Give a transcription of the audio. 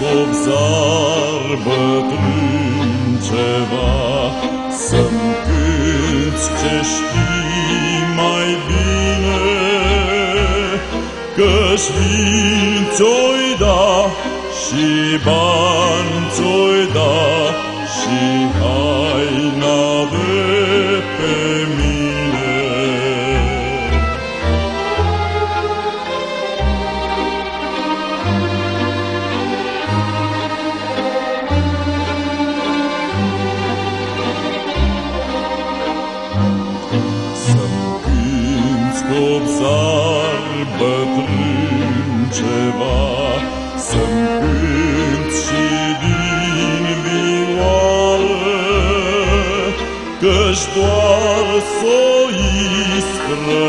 copzar bătrân ceva, să-mi cânți ce știi mai bine, că-și vin ți-oi da și bani ți-oi da și haina de pe mine. Să-mi cânți copzar bătrân ceva, să-mi cânți și din vioară, că-și doar s-o ispră